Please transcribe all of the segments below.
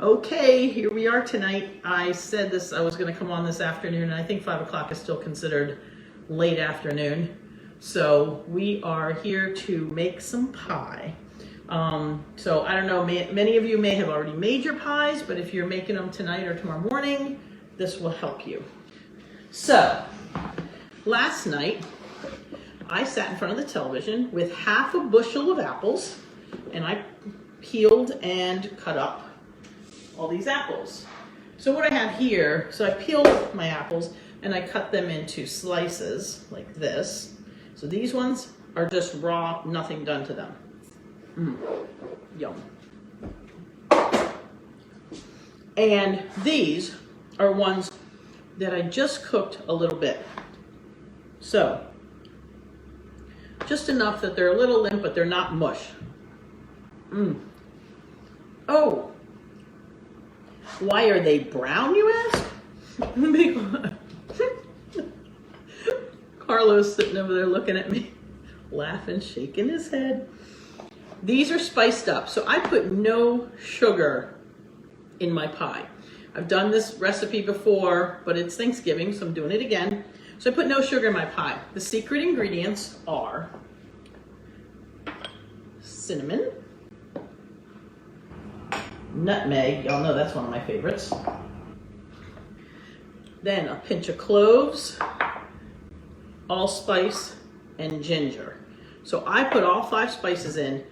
Okay, here we are tonight. I said I was going to come on this afternoon, and I think 5 o'clock is still considered late afternoon. So we are here to make some pie. So I don't know, many of you may have already made your pies, but if you're making them tonight or tomorrow morning, this will help you. So last night, I sat in front of the television with half a bushel of apples, and I peeled and cut up all these apples. So what I have here, so I peeled my apples and I cut them into slices like this. So these ones are just raw, nothing done to them. Yum. And these are ones that I just cooked a little bit. So just enough that they're a little limp, but they're not mush. Oh, why are they brown, you ask? Carlos sitting over there looking at me, laughing, shaking his head. These are spiced up, so I put no sugar in my pie. I've done this recipe before, but it's Thanksgiving, so I'm doing it again. So I put no sugar in my pie. The secret ingredients are cinnamon, nutmeg, y'all know that's one of my favorites. Then a pinch of cloves, allspice, and ginger. So I put all 5 spices in.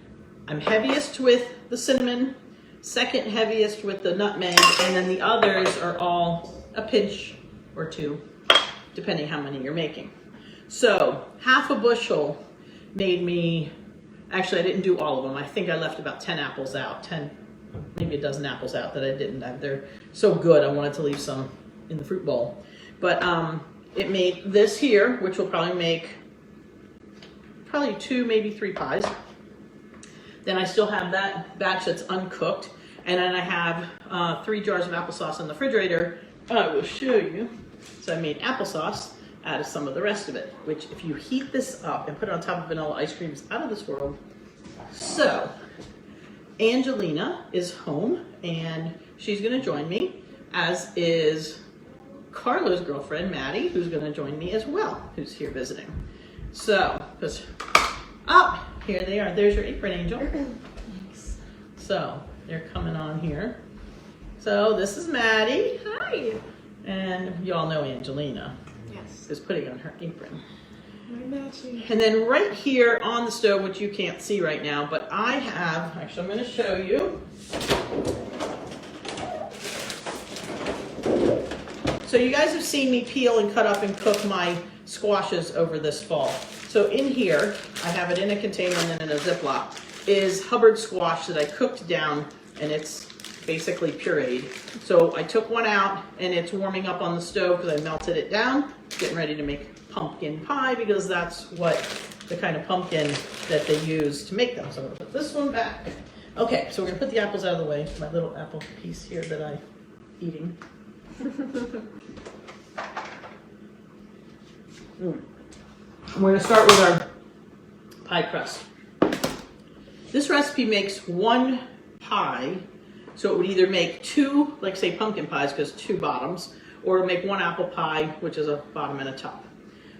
I'm heaviest with the cinnamon, second heaviest with the nutmeg, and then the others are all a pinch or 2, depending how many you're making. So half a bushel made me, actually I didn't do all of them. I think I left about 10 apples out, maybe a dozen apples out that I didn't have. They're so good, I wanted to leave some in the fruit bowl. But it made this here, which will probably make 2, maybe 3 pies. Then I still have that batch that's uncooked. And then I have 3 jars of applesauce in the refrigerator. I will show you. So I made applesauce out of some of the rest of it, which if you heat this up and put it on top of vanilla ice cream, is out of this world. So Angelina is home and she's gonna join me, as is Carlo's girlfriend, Maddie, who's gonna join me as well, who's here visiting. So, here they are. There's your apron, Angel. Thanks. So, they're coming on here. So, this is Maddie. Hi. And you all know Angelina. Yes. Is putting on her apron. Matching. And then right here on the stove, which you can't see right now, but I have, actually I'm going to show you. So you guys have seen me peel and cut up and cook my squashes over this fall. So in here, I have it in a container and then in a Ziploc, is Hubbard squash that I cooked down, and it's basically pureed. So I took one out and it's warming up on the stove because I melted it down, getting ready to make pumpkin pie, because that's what the kind of pumpkin that they use to make them. So I'm gonna put this one back. Okay, so we're gonna put the apples out of the way. My little apple piece here that I'm eating. We're gonna start with our pie crust. This recipe makes 1 pie, so it would either make 2, like say pumpkin pies, because 2 bottoms, or make 1 apple pie, which is a bottom and a top.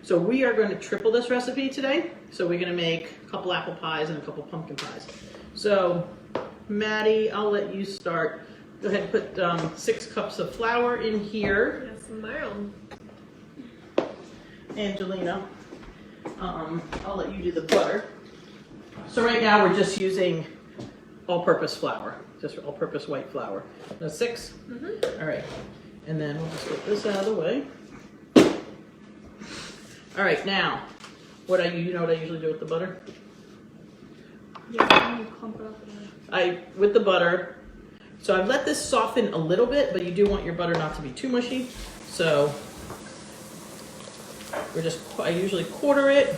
So we are going to triple this recipe today. So we're going to make a couple apple pies and a couple pumpkin pies. So Maddie, I'll let you start. Go ahead and put 6 cups of flour in here. Yes, ma'am. Angelina, I'll let you do the butter. So right now we're just using all-purpose flour, just all-purpose white flour. That's 6? All right. And then we'll just get this out of the way. All right, now, you know what I usually do with the butter? Yeah, you clump it up. With the butter, so I've let this soften a little bit, but you do want your butter not to be too mushy. So I usually quarter it,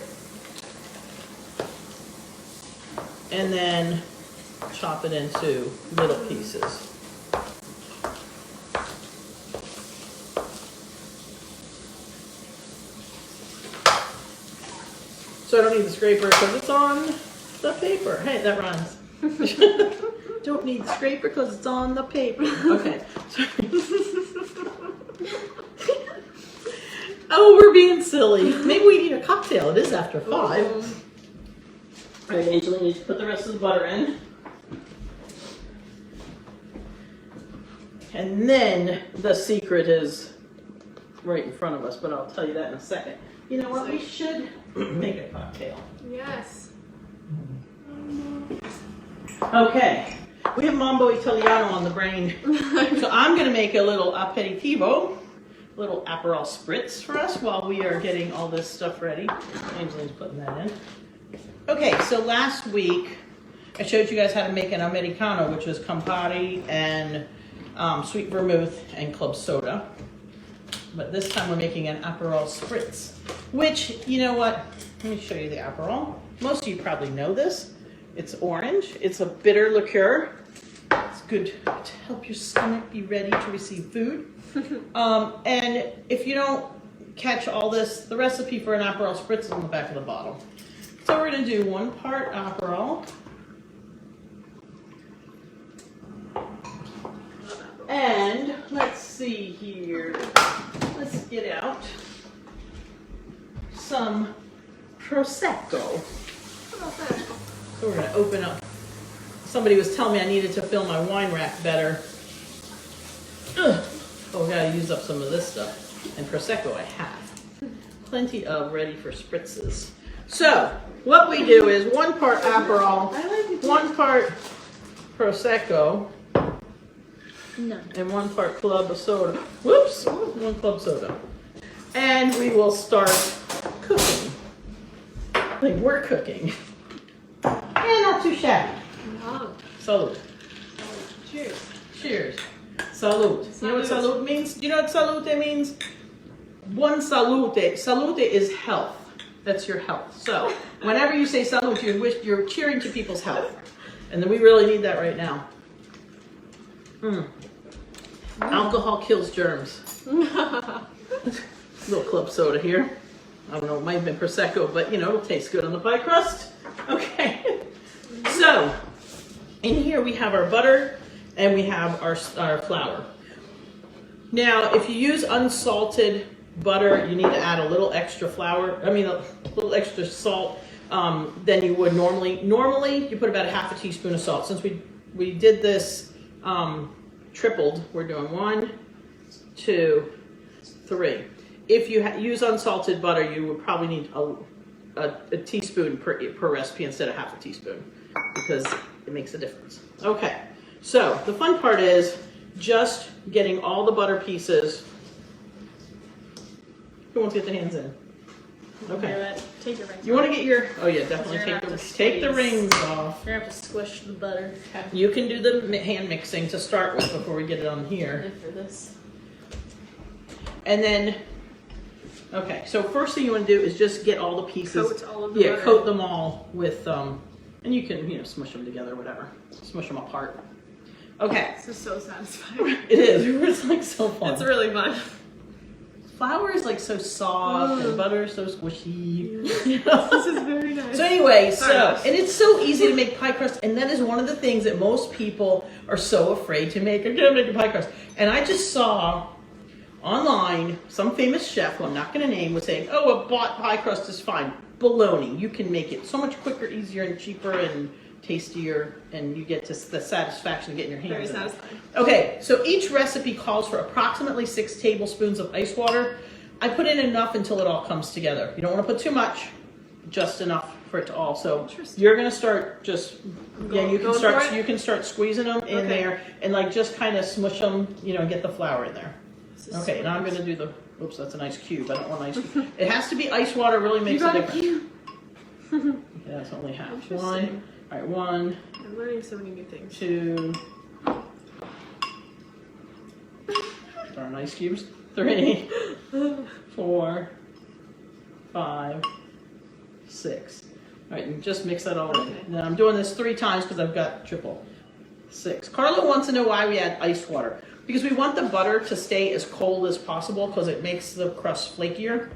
and then chop it into little pieces. So I don't need the scraper because it's on the paper. Hey, that rhymes. Don't need scraper because it's on the paper. Okay. Oh, we're being silly. Maybe we need a cocktail. It is after 5. All right, Angelina, you put the rest of the butter in. And then the secret is right in front of us, but I'll tell you that in a second. You know what? We should make a cocktail. Yes. Okay. We have Mambo Italiano on the brain. So I'm going to make a little aperitivo, little Aperol spritz for us while we are getting all this stuff ready. Angelina's putting that in. Okay, so last week I showed you guys how to make an Americano, which was Campari and sweet vermouth and club soda. But this time we're making an Aperol spritz, which, you know what? Let me show you the Aperol. Most of you probably know this. It's orange. It's a bitter liqueur. It's good to help your stomach be ready to receive food. And if you don't catch all this, the recipe for an Aperol spritz is on the back of the bottle. So we're going to do 1 part Aperol. And let's see here. Let's get out some Prosecco. What about that? So we're going to open up. Somebody was telling me I needed to fill my wine rack better. Ugh. Oh, we got to use up some of this stuff. And Prosecco I have. Plenty of ready for spritzes. So what we do is 1 part Aperol, 1 part Prosecco, and 1 part club soda. Whoops! 1 club soda. And we will start cooking. Like we're cooking. And not too shabby. No. Salute. Cheers. Cheers. Salute. You know what salute means? Do you know what salute means? Buon salute. Salute is health. That's your health. So whenever you say salute, you're cheering to people's health. And then we really need that right now. Alcohol kills germs. Little club soda here. I don't know, it might have been Prosecco, but you know, it'll taste good on the pie crust. Okay. So, in here we have our butter and we have our flour. Now, if you use unsalted butter, you need to add a little extra flour, a little extra salt than you would normally. Normally, you put about 1/2 teaspoon of salt. Since we did this tripled, we're doing 1, 2, 3. If you use unsalted butter, you would probably need a teaspoon per recipe instead of 1/2 teaspoon because it makes a difference. Okay, so the fun part is just getting all the butter pieces. Who wants to get their hands in? Okay. Take your rings. You want to get your, oh yeah, definitely take the rings off. You're gonna have to squish the butter. Okay. You can do the hand mixing to start with before we get it on here. For this. And then, okay, so first thing you want to do is just get all the pieces. Coat all of the butter. Coat them all with, and you can, smush them together, whatever. Smush them apart. Okay. This is so satisfying. It is. It's like so fun. It's really fun. Flour is like so soft and butter is so squishy. This is very nice. So anyway, and it's so easy to make pie crust, and that is one of the things that most people are so afraid to make. I can't make a pie crust. And I just saw online some famous chef, who I'm not going to name, was saying, "Oh, a bought pie crust is fine." Baloney. You can make it so much quicker, easier, and cheaper, and tastier, and you get to the satisfaction of getting your hands in it. Very satisfying. Okay, so each recipe calls for approximately 6 tablespoons of ice water. I put in enough until it all comes together. You don't want to put too much, just enough for it to all. So you're gonna start just, you can start squeezing them in there and like just kind of smush them, get the flour in there. Okay, now I'm gonna do the, oops, that's an ice cube. I don't want ice cube. It has to be ice water, really makes a difference. Yeah, it's only half. 1. All right, 1. I'm learning so many new things. 2. Darn ice cubes. 3, 4, 5, 6. All right, and just mix that all in. Now I'm doing this 3 times because I've got triple. 6. Carla wants to know why we add ice water. Because we want the butter to stay as cold as possible because it makes the crust flakier.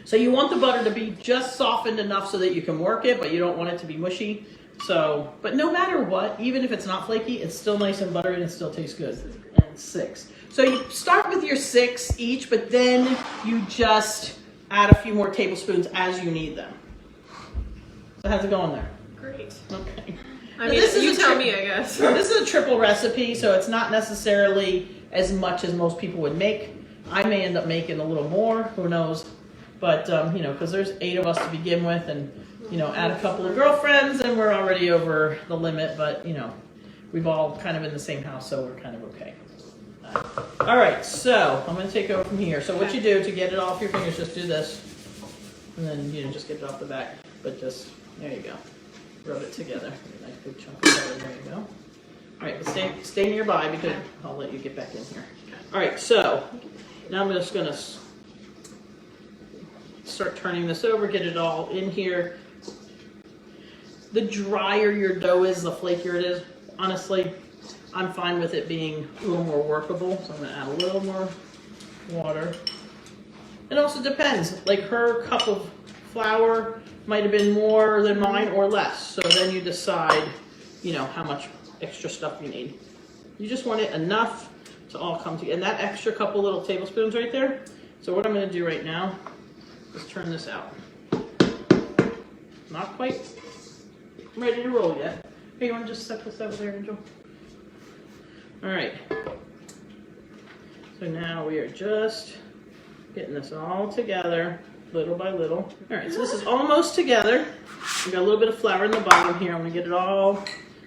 So you want the butter to be just softened enough so that you can work it, but you don't want it to be mushy. So, but no matter what, even if it's not flaky, it's still nice and buttery and it still tastes good. And 6. So you start with your 6 each, but then you just add a few more tablespoons as you need them. So how's it going there? Great. Okay. I mean, you tell me, I guess. This is a triple recipe, so it's not necessarily as much as most people would make. I may end up making a little more, who knows? But, you know, because there's 8 of us to begin with, and, you know, add a couple of girlfriends, and we're already over the limit, but, you know, we've all kind of in the same house, so we're kind of okay. All right, so I'm going to take over from here. So what you do to get it off your fingers, just do this, and then, you know, just get it off the back. But just, there you go. Rub it together. A nice big chunk of butter, there you go. All right, but stay nearby because I'll let you get back in here. All right, so now I'm just going to start turning this over, get it all in here. The drier your dough is, the flakier it is. Honestly, I'm fine with it being a little more workable, so I'm going to add a little more water. It also depends. Like her cup of flour might have been more than mine or less. So then you decide, you know, how much extra stuff you need. You just want it enough to all come together. And that extra couple little tablespoons right there. So what I'm going to do right now is turn this out. Not quite ready to roll yet. Hey, you want to just set this over there, Angel? All right. So now we are just getting this all together, little by little. All right, so this is almost together. We got a little bit of flour in the bottom here. I'm gonna get it all,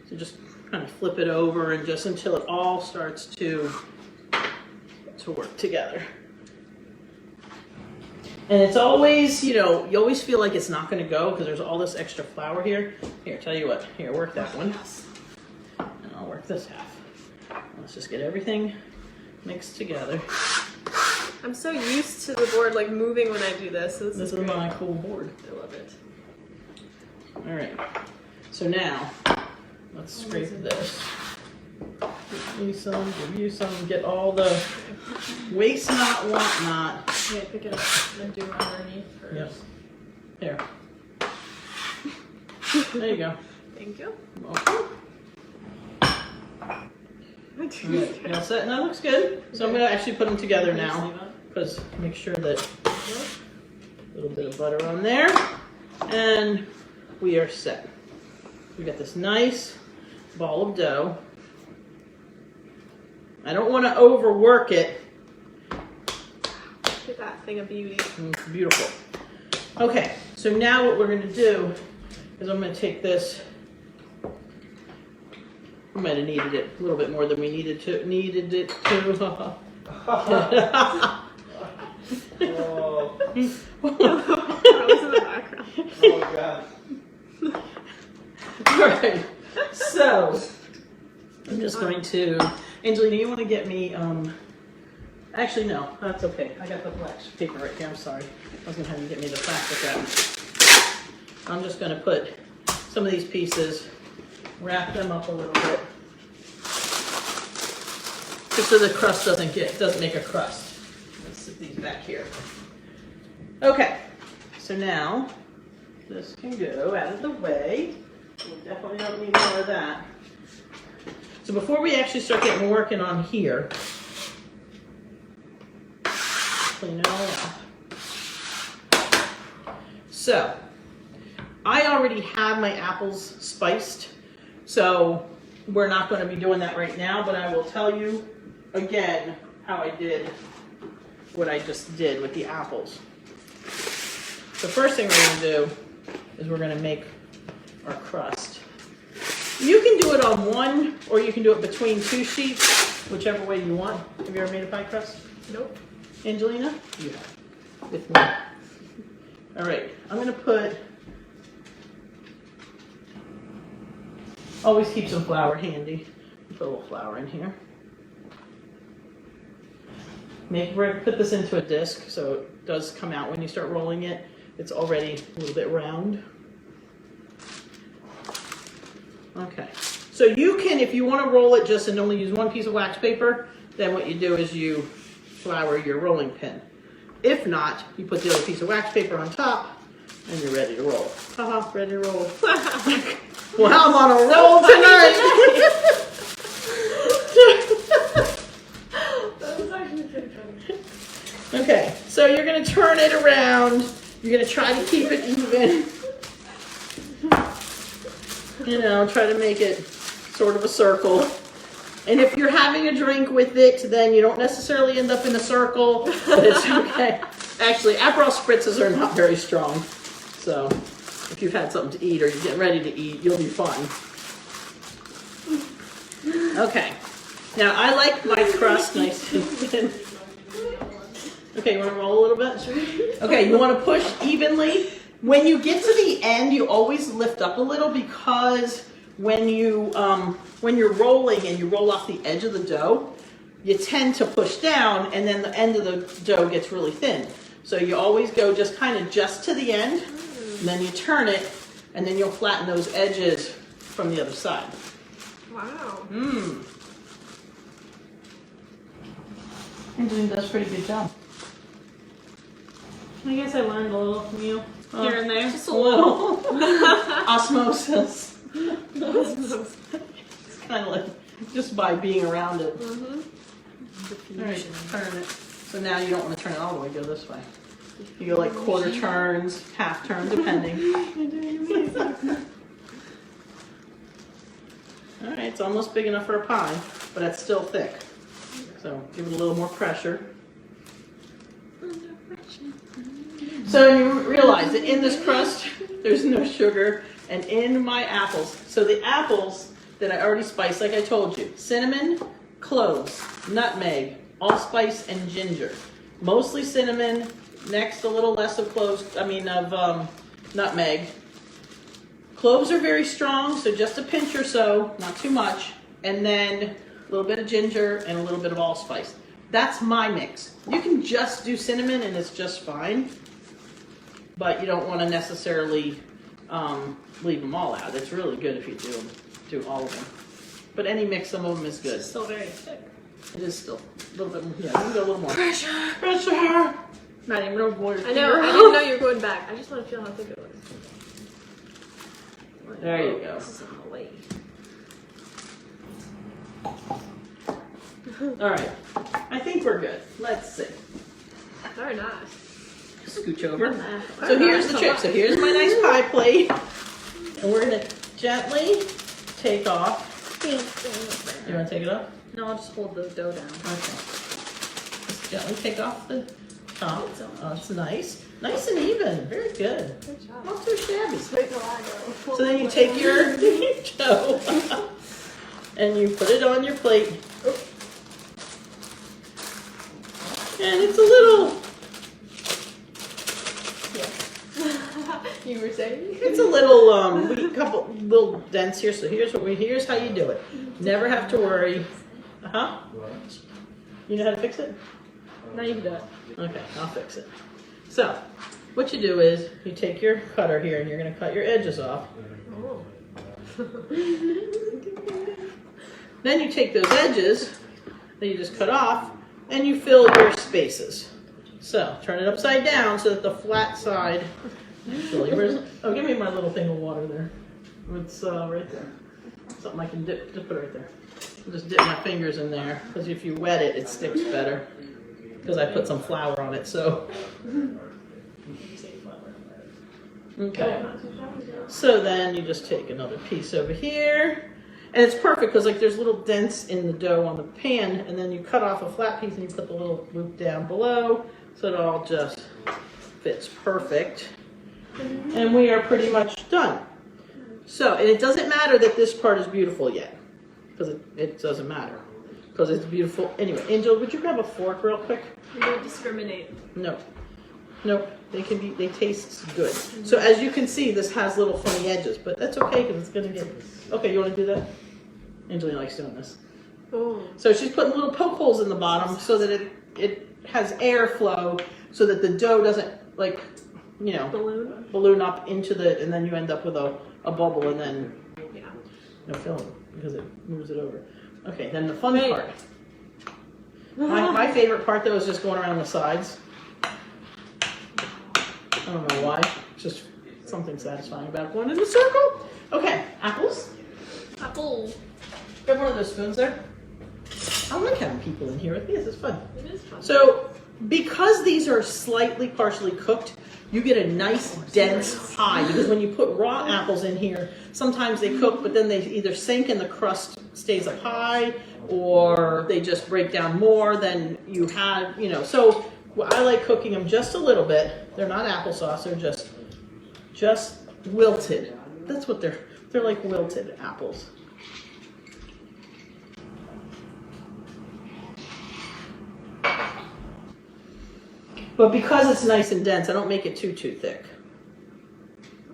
so just kind of flip it over and just until it all starts to work together. And it's always, you know, you always feel like it's not gonna go because there's all this extra flour here. Here, tell you what, here, work that one. And I'll work this half. Let's just get everything mixed together. I'm so used to the board like moving when I do this. So this is my cool board. I love it. All right. So now, let's scrape this. Give you some, give you some, get all the waste not, want not. Yeah, pick it up and do it underneath first. Yep. There. There you go. Thank you. Okay. You all set? And that looks good. So I'm going to actually put them together now. Because make sure that a little bit of butter on there. And we are set. We got this nice ball of dough. I don't want to overwork it. Look at that thing of beauty. It's beautiful. Okay, so now what we're going to do is I'm going to take this. We might have needed it a little bit more than we needed it to. Oh. That was in the background. Oh god. Alright, so I'm just going to, Angelina, you want to get me, actually no, that's okay. I got the black paper right here, I'm sorry. I was going to have you get me the plastic out. I'm just going to put some of these pieces, wrap them up a little bit. Just so the crust doesn't make a crust. Let's sit these back here. Okay, so now this can go out of the way. We definitely don't need more of that. So before we actually start getting working on here, clean it all off. So I already have my apples spiced, so we're not going to be doing that right now, but I will tell you again how I did what I just did with the apples. The first thing we're going to do is we're going to make our crust. You can do it on one, or you can do it between 2 sheets, whichever way you want. Have you ever made a pie crust? Nope. Angelina? You have. With me. All right, I'm going to put, always keep some flour handy. Put a little flour in here. Put this into a disc so it does come out when you start rolling it. It's already a little bit round. Okay, so you can, if you want to roll it just and only use one piece of wax paper, then what you do is you flour your rolling pin. If not, you put the other piece of wax paper on top and you're ready to roll. Haha, ready to roll. Well, I'm on a roll tonight. That was actually pretty funny. Okay, so you're gonna turn it around. You're gonna try to keep it even. You know, try to make it sort of a circle. And if you're having a drink with it, then you don't necessarily end up in a circle, but it's okay. Actually, Aperol spritzes are not very strong. So if you've had something to eat or you're getting ready to eat, you'll be fine. Okay. Now, I like my crust nice and thin. Okay, you want to roll a little bit? Okay, you want to push evenly. When you get to the end, you always lift up a little because when you're rolling and you roll off the edge of the dough, you tend to push down and then the end of the dough gets really thin. So you always go just to the end, and then you turn it, and then you'll flatten those edges from the other side. Wow. Angelina does a pretty good job. I guess I learned a little from you here and there. Just a little. Osmosis. It's kind of like just by being around it. All right, turn it. So now you don't want to turn it all the way. Go this way. You go like quarter turns, half turn, depending. All right, it's almost big enough for a pie, but it's still thick. So give it a little more pressure. So you realize that in this crust, there's no sugar, and in my apples. So the apples that I already spiced, like I told you, cinnamon, cloves, nutmeg, allspice, and ginger. Mostly cinnamon, next a little less of nutmeg. Cloves are very strong, so just a pinch or so, not too much, and then a little bit of ginger and a little bit of allspice. That's my mix. You can just do cinnamon and it's just fine, but you don't want to necessarily leave them all out. It's really good if you do all of them. But any mix, some of them is good. It's still very thick. It is still a little bit more. Yeah, you can go a little more. Pressure. Not even a more. I know. I didn't know you were going back. I just want to feel how thick it was. There you go. This is in the way. All right. I think we're good. Let's see. Very nice. Scooch over. So here's the trick. So here's my nice pie plate. And we're going to gently take off. You want to take it off? No, I'll just hold the dough down. Okay. Just gently take off the top. Oh, it's nice. Nice and even. Very good. Good job. Not too shabby. Wait till I go. So then you take your dough and you put it on your plate. And it's a little... You were saying? It's a little, couple little dents here. So here's how you do it. Never have to worry. You know how to fix it? Now you can do it. Okay, I'll fix it. So, what you do is you take your cutter here and you're going to cut your edges off. Oh. Then you take those edges that you just cut off and you fill your spaces. So, turn it upside down so that the flat side. Actually, give me my little thing of water there. It's right there. Something I can dip. Just put it right there. I'll just dip my fingers in there because if you wet it, it sticks better. Because I put some flour on it, so. Okay. So then you just take another piece over here. And it's perfect because like there's little dents in the dough on the pan, and then you cut off a flat piece and you put the little loop down below, so it all just fits perfect. And we are pretty much done. So, and it doesn't matter that this part is beautiful yet, because it doesn't matter, because it's beautiful. Anyway, Angel, would you grab a fork real quick? You don't discriminate. No. Nope. They taste good. So as you can see, this has little funny edges, but that's okay because it's gonna get. Okay, you want to do that? Angelina likes doing this. Oh. So she's putting little poke holes in the bottom so that it has airflow, so that the dough doesn't balloon up into and then you end up with a bubble and then no filling because it moves it over. Okay, then the fun part. My favorite part though is just going around the sides. I don't know why. It's just something satisfying about going in a circle. Okay. Apples? Apple. Grab one of those spoons there. I like having people in here with me. This is fun. It is fun. So, because these are slightly partially cooked, you get a nice dense pie. Because when you put raw apples in here, sometimes they cook, but then they either sink and the crust stays up high, or they just break down more than you had, you know. So, I like cooking them just a little bit. They're not applesauce, they're just wilted. That's what they're like, wilted apples. But because it's nice and dense, I don't make it too thick.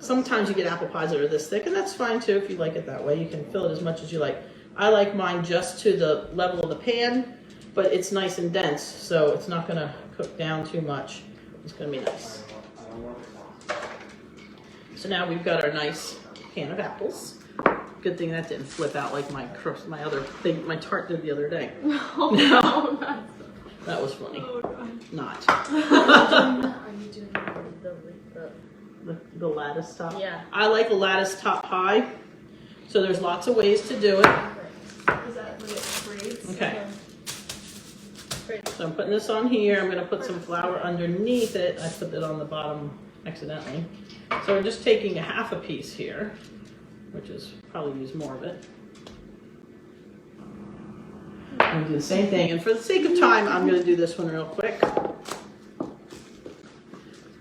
Sometimes you get apple pies that are this thick, and that's fine too if you like it that way. You can fill it as much as you like. I like mine just to the level of the pan, but it's nice and dense, so it's not going to cook down too much. It's going to be nice. So now we've got our nice can of apples. Good thing that didn't flip out like my other thing, my tart did the other day. Oh, no. That was funny. Oh, God. Not. Are you doing The lattice top? Yeah. I like a lattice top pie. So there's lots of ways to do it. Is that what it braids? Okay. So I'm putting this on here. I'm going to put some flour underneath it. I put it on the bottom accidentally. So we're just taking a half a piece here, which is probably use more of it. I'm going to do the same thing. And for the sake of time, I'm going to do this one real quick.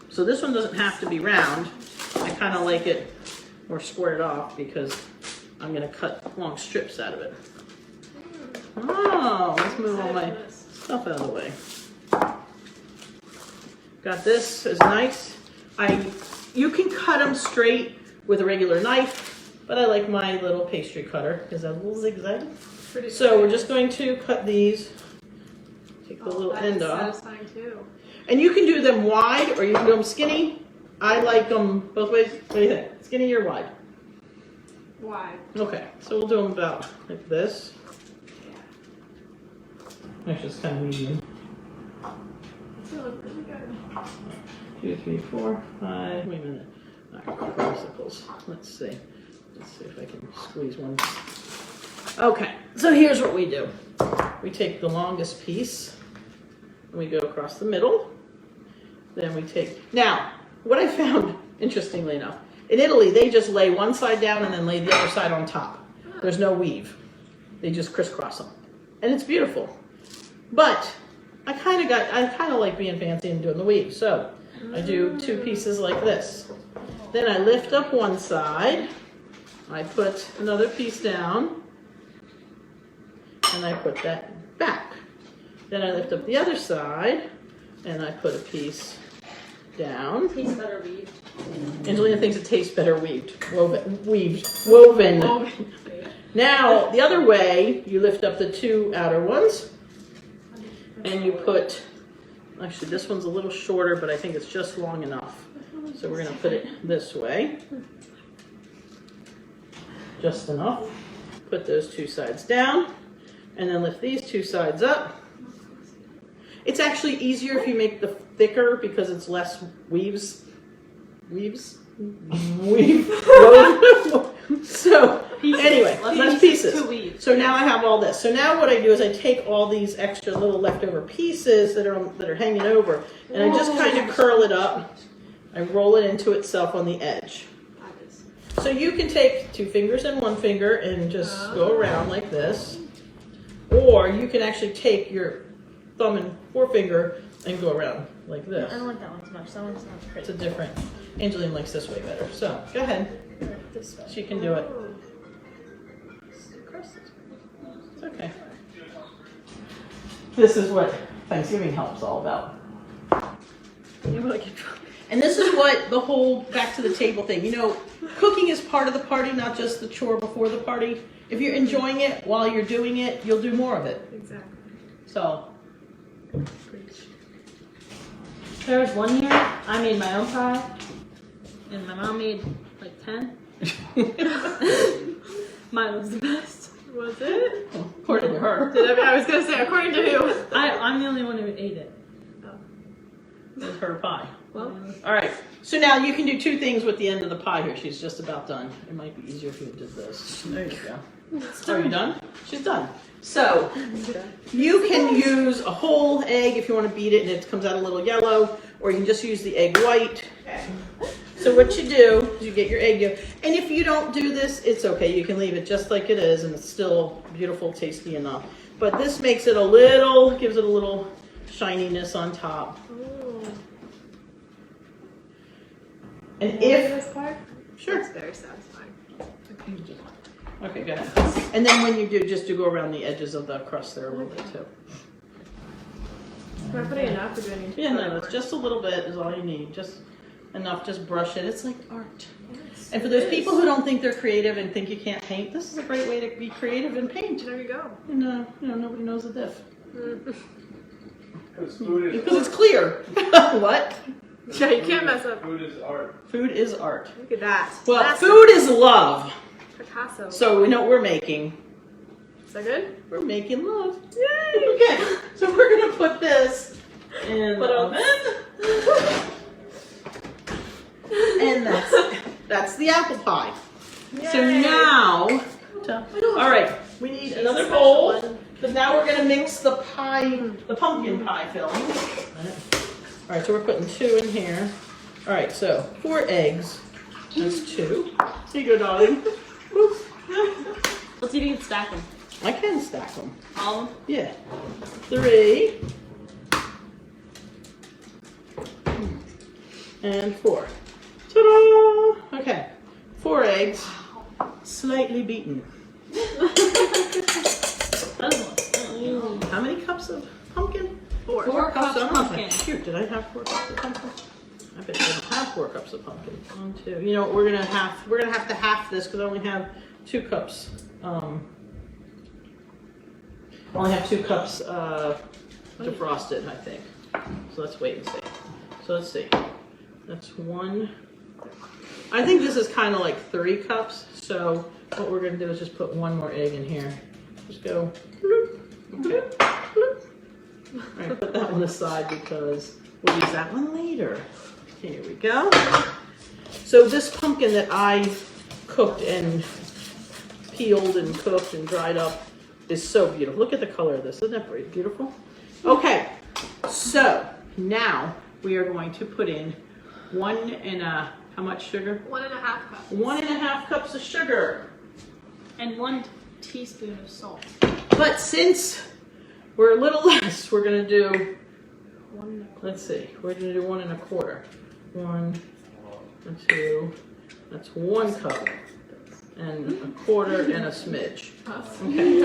So this one doesn't have to be round. I kind of like it or squared off because I'm going to cut long strips out of it. Oh, let's move all my stuff out of the way. Got this, is nice. You can cut them straight with a regular knife, but I like my little pastry cutter because it's a little zigzag. So we're just going to cut these, take the little end off. Satisfying too. And you can do them wide or you can do them skinny. I like them both ways. What do you think? Skinny or wide? Wide. Okay, so we'll do them about like this. Actually, it's kind of medium. They look really good. 2, 3, 4, 5. Wait a minute. Not popsicles. Let's see. Let's see if I can squeeze one. Okay, so here's what we do. We take the longest piece and we go across the middle. Then we take. Now, what I found, interestingly enough, in Italy they just lay one side down and then lay the other side on top. There's no weave. They just crisscross them, and it's beautiful. But I kind of like being fancy and doing the weave. So I do 2 pieces like this. Then I lift up one side. I put another piece down. And I put that back. Then I lift up the other side. And I put a piece down. Tastes better weaved. Angelina thinks it tastes better weaved. Woven. Now, the other way, you lift up the 2 outer ones. And you put, actually this one's a little shorter, but I think it's just long enough. So we're going to put it this way. Just enough. Put those 2 sides down. And then lift these 2 sides up. It's actually easier if you make the thicker because it's less weaves. So anyway, less pieces. So now I have all this. So now what I do is I take all these extra little leftover pieces that are hanging over, and I just kind of curl it up. I roll it into itself on the edge. So you can take 2 fingers and 1 finger and just go around like this, or you can actually take your thumb and forefinger and go around like this. I don't like that one so much. That one sounds pretty. It's a different. Angeline likes this way better. So go ahead. This way. She can do it. It's okay. This is what Thanksgiving help's all about. And this is what the whole back to the table thing. You know, cooking is part of the party, not just the chore before the party. If you're enjoying it while you're doing it, you'll do more of it. Exactly. So. There was one year I made my own pie, and my mom made like 10. Mine was the best. Was it? According to her. I was gonna say, according to who? I'm the only one who ate it. It was her pie. Well, All right. So now you can do two things with the end of the pie here. She's just about done. It might be easier if you did this. There you go. Are you done? She's done. So you can use a whole egg if you want to beat it and it comes out a little yellow, or you can just use the egg white. So what you do is you get your egg yolk, and if you don't do this, it's okay. You can leave it just like it is, and it's still beautiful, tasty enough. But this makes it gives it a little shininess on top. Ooh. And This part? sure. It's very satisfying. Okay, good. And then when you do, just go around the edges of the crust there a little bit too. Am I putting enough or do I need to Yeah, put no, more? it's just a little bit is all you need. Just enough, just brush it. It's like art. Yes, And for it those is. people who don't think they're creative and think you can't paint, this is a great way to be creative and paint. There you go. And nobody knows the diff. Because food is Because it's clear. What? Yeah, you can't mess up. Food is art. Food is art. Look at that. Well, That's food is love. Picasso. So we know what we're making. Is that good? We're making love. Yay! Okay, so we're gonna put this in the oven. And that's the apple pie. So Yay. now, all right, we need another bowl. Because now we're gonna mix the pumpkin pie filling. All right, so we're putting 2 in here. All right, so 4 eggs. That's 2. Here you go, darling. Oops. Let's see if you can stack them. I can stack them. All of them? Yeah. 3. And 4. Ta-da! Okay. 4 eggs. Slightly beaten. How many cups of pumpkin? 4. 4 cups of pumpkin. Shoot, did I have 4 cups of pumpkin? I bet I don't have 4 cups of pumpkin. 1, 2. You know what? We're gonna have to half this because I only have 2 cups. I only have 2 cups defrosted, I think. So let's wait and see. So let's see. That's 1. I think this is kind of like 3 cups. So what we're gonna do is just put 1 more egg in here. Just go. Okay. All right, put that one aside because we'll use that one later. Here we go. So this pumpkin that I cooked and peeled and cooked and dried up is so beautiful. Look at the color of this. Isn't that pretty beautiful? Okay, so now we are going to put in how much sugar? 1.5 cups. 1.5 cups of sugar. And 1 teaspoon of salt. But since we're a little less, we're gonna do, let's see, we're gonna do 1 1/4. 1 and 2, that's 1 cup. And 1/4 and a smidge. Okay.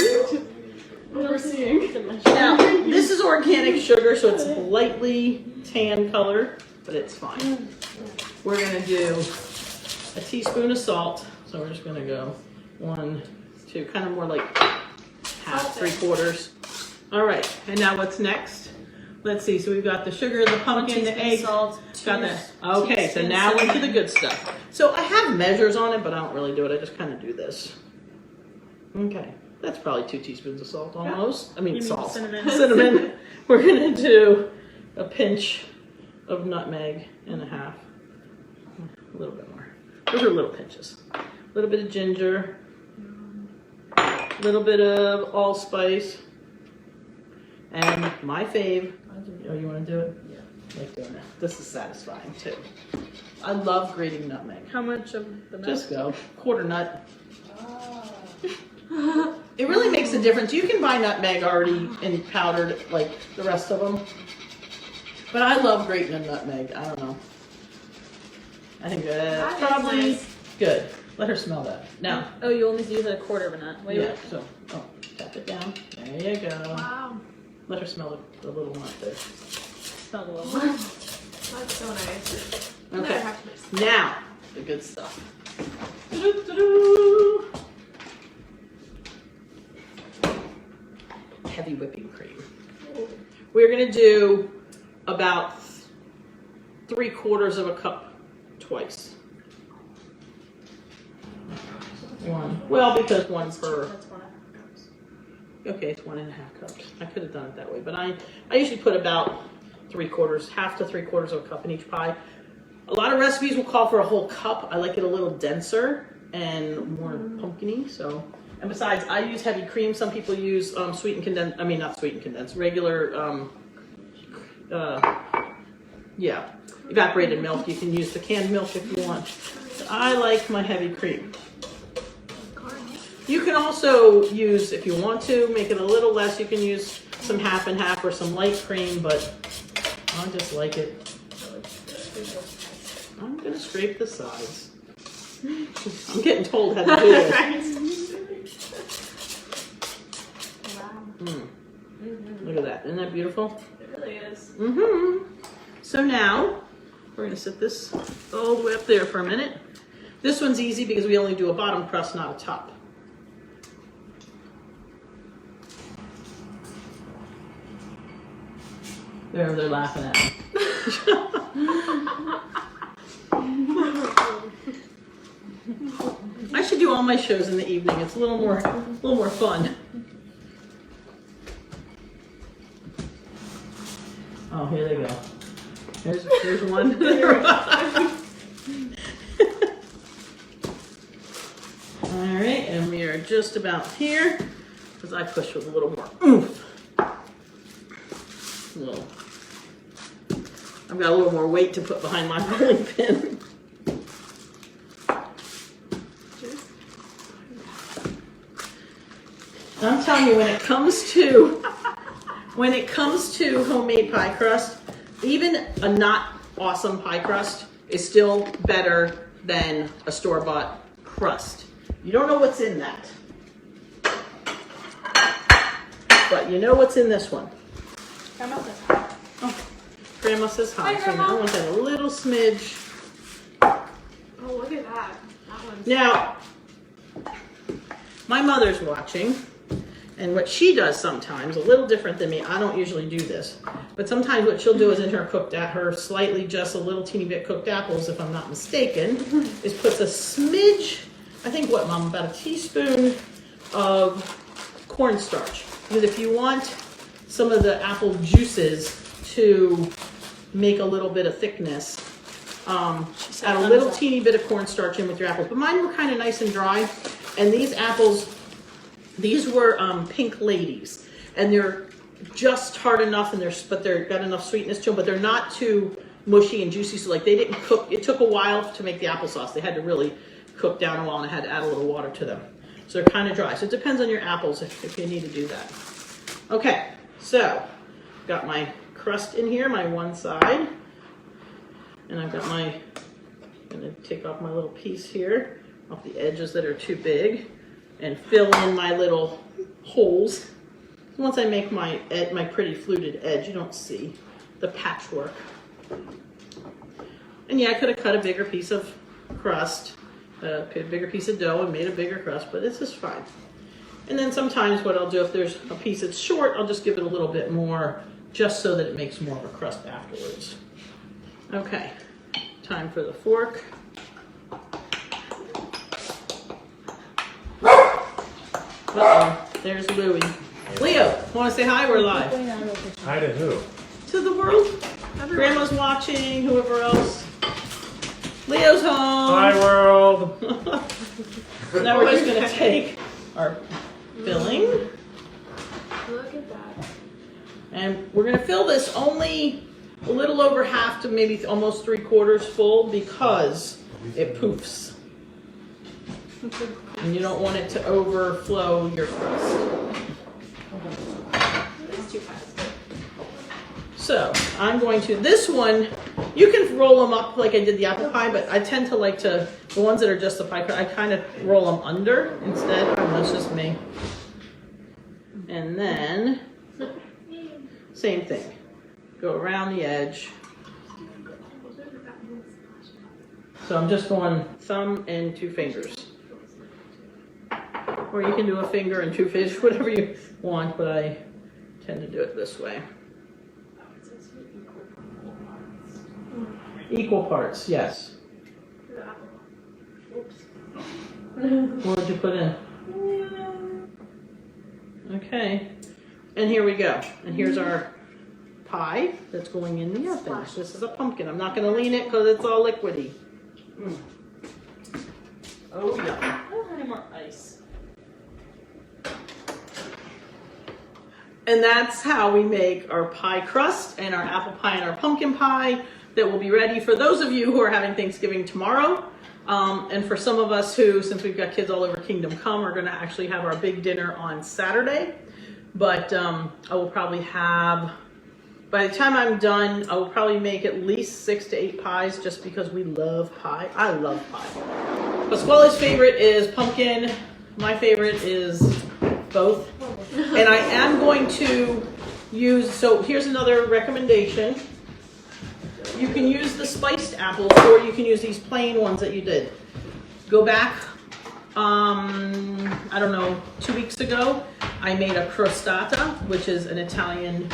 What we're seeing. Now, this is organic sugar, so it's lightly tan color, but it's fine. We're gonna do a teaspoon of salt. So we're just gonna go 1, 2, kind of more like half, 3/4. All right, and now what's next? Let's see, so we've got the sugar, the pumpkin, the egg. Salt, Got that. Okay, so now into the good stuff. So I have measures on it, but I don't really do it. I just kind of do this. Okay, that's probably 2 teaspoons of salt almost. I mean, You mean salt. cinnamon. Cinnamon. We're gonna do a pinch of nutmeg and a half. A little bit more. Those are little pinches. A little bit of ginger. A little bit of allspice. And my fave. Oh, you want to do it? Yeah. I like doing it. This is satisfying too. I love grating nutmeg. How much of the Just go. 1/4 nut. It really makes a difference. You can buy nutmeg already in powdered like the rest of them. But I love grating a nutmeg. I don't know. I think that's That is probably nice. good. Let her smell that. Now, Oh, you only use 1/4 of a nut. Wait, yeah, so, tap it down. There you go. Wow. Let her smell the little nut there. smell the little. That's so nice. Now I Okay, have to mix. now the good stuff. Doo-doo-doo-doo. Heavy whipping cream. We're gonna do about 3/4 of a cup twice. 1. Well, because 1 per. That's 1.5 cups. Okay, it's 1.5 cups. I could have done it that way, but I usually put about 3/4, half to 3/4 of a cup in each pie. A lot of recipes will call for a whole cup. I like it a little denser and more pumpkin-y, so. And besides, I use heavy cream. Some people use sweetened condensed, I mean not sweetened condensed, regular, yeah, evaporated milk. You can use the canned milk if you want. So I like my heavy cream. You can also use, if you want to, make it a little less. You can use some half and half or some light cream, but I just like it. I'm gonna scrape the sides. I'm getting told how to do this. Look at that, isn't that beautiful? It really is. So now, we're gonna set this all the way up there for a minute. This one's easy because we only do a bottom crust, not a top. They're laughing at me. I should do all my shows in the evening. It's a little more fun. Oh, here they go. Here's one. All right, and we are just about here because I push with a little more oomph. I've got a little more weight to put behind my rolling pin. I'm telling you, when it comes to homemade pie crust, even a not awesome pie crust is still better than a store-bought crust. You don't know what's in that, but you know what's in this one. Grandma says hi. Oh, Grandma says hi. Hi, So Grandma. now I want that a little smidge. Oh, look at that. That one's... Now, my mother's watching, and what she does sometimes, a little different than me, I don't usually do this, but sometimes what she'll do is in her slightly just a little teeny bit cooked apples, if I'm not mistaken, is puts a smidge, I think what, Mom, about a teaspoon of cornstarch. Because if you want some of the apple juices to make a little bit of thickness, add a little teeny bit of cornstarch in with your apples. But mine were kind of nice and dry, and these apples, these were Pink Ladies, and they're just hard enough, and but they're got enough sweetness to them, but they're not too mushy and juicy. So like they didn't cook. It took a while to make the applesauce. They had to really cook down a while, and I had to add a little water to them. So they're kind of dry. So it depends on your apples if you need to do that. Okay, so got my crust in here, my one side, and I've got I'm gonna take off my little piece here off the edges that are too big and fill in my little holes. Once I make my pretty fluted edge, you don't see the patchwork. And yeah, I could have cut a bigger piece of crust, a bigger piece of dough and made a bigger crust, but this is fine. And then sometimes what I'll do, if there's a piece that's short, I'll just give it a little bit more just so that it makes more of a crust afterwards. Okay, time for the fork. Uh-oh, there's Louie. Leo, want to say hi? We're live. Hi to who? To the world. Everyone. Grandma's watching, whoever else. Leo's home. Hi world. Now we're just going to take our filling. Look at that. And we're going to fill this only a little over half to maybe almost 3/4 full because it poofs. And you don't want it to overflow your crust. It's too fast. So I'm going to, this one, you can roll them up like I did the apple pie, but I tend to like the ones that are just the pie crust, I kind of roll them under instead. That's just me. And then, same thing. Go around the edge. So I'm just going thumb and 2 fingers. Or you can do a finger and 2 fingers, whatever you want, but I tend to do it this way. Equal parts, yes. What did you put in? Okay. And here we go. And here's our pie that's going in the oven. This is a pumpkin. I'm not going to lean it because it's all liquidy. Oh yeah. I don't have any more ice. And that's how we make our pie crust and our apple pie and our pumpkin pie that will be ready for those of you who are having Thanksgiving tomorrow. And for some of us who, since we've got kids all over Kingdom Come, are going to actually have our big dinner on Saturday. But I will probably have, by the time I'm done, I will probably make at least 6 to 8 pies just because we love pie. I love pie. Pasquale's favorite is pumpkin. My favorite is both. And I am going to use, so here's another recommendation. You can use the spiced apples or you can use these plain ones that you did. Go back, I don't know, 2 weeks ago, I made a crostata, which is an Italian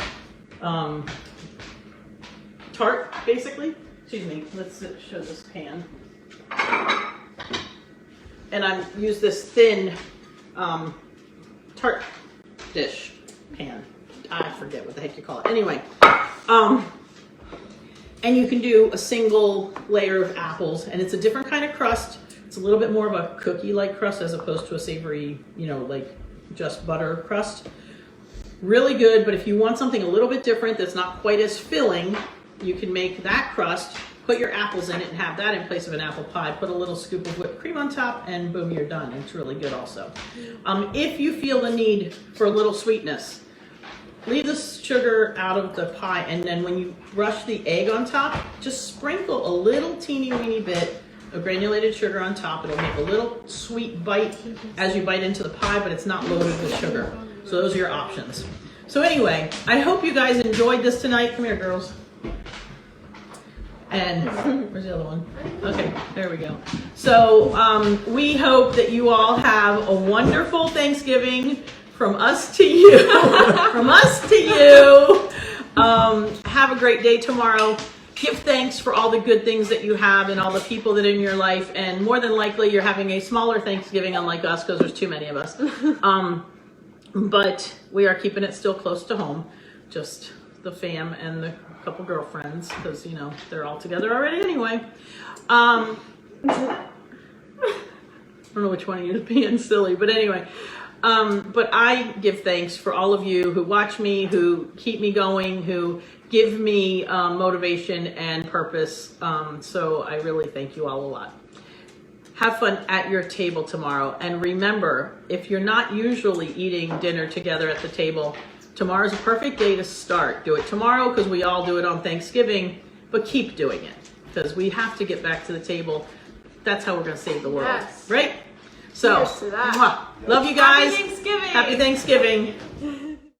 tart, basically. Excuse me, let's show this pan. And I use this thin tart dish pan. I forget what the heck you call it. Anyway, and you can do a single layer of apples, and it's a different kind of crust. It's a little bit more of a cookie-like crust as opposed to a savory, you know, like just butter crust. Really good, but if you want something a little bit different that's not quite as filling, you can make that crust, put your apples in it, and have that in place of an apple pie. Put a little scoop of whipped cream on top, and boom, you're done. It's really good also. If you feel the need for a little sweetness, leave the sugar out of the pie, and then when you brush the egg on top, just sprinkle a little teeny weeny bit of granulated sugar on top. It'll make a little sweet bite as you bite into the pie, but it's not loaded with sugar. So those are your options. So anyway, I hope you guys enjoyed this tonight. Come here, girls. And where's the other one? Okay, there we go. So we hope that you all have a wonderful Thanksgiving from us to you. From us to you. Have a great day tomorrow. Give thanks for all the good things that you have and all the people that are in your life. And more than likely, you're having a smaller Thanksgiving, unlike us, because there's too many of us. But we are keeping it still close to home. Just the fam and the couple girlfriends, because, you know, they're all together already anyway. I don't know which one of you is being silly, but anyway. But I give thanks for all of you who watch me, who keep me going, who give me motivation and purpose. So I really thank you all a lot. Have fun at your table tomorrow. And remember, if you're not usually eating dinner together at the table, tomorrow's a perfect day to start. Do it tomorrow because we all do it on Thanksgiving, but keep doing it because we have to get back to the table. That's how we're going to save the world, Yes. right? So, Cheers to that. love you guys. Happy Thanksgiving. Happy Thanksgiving.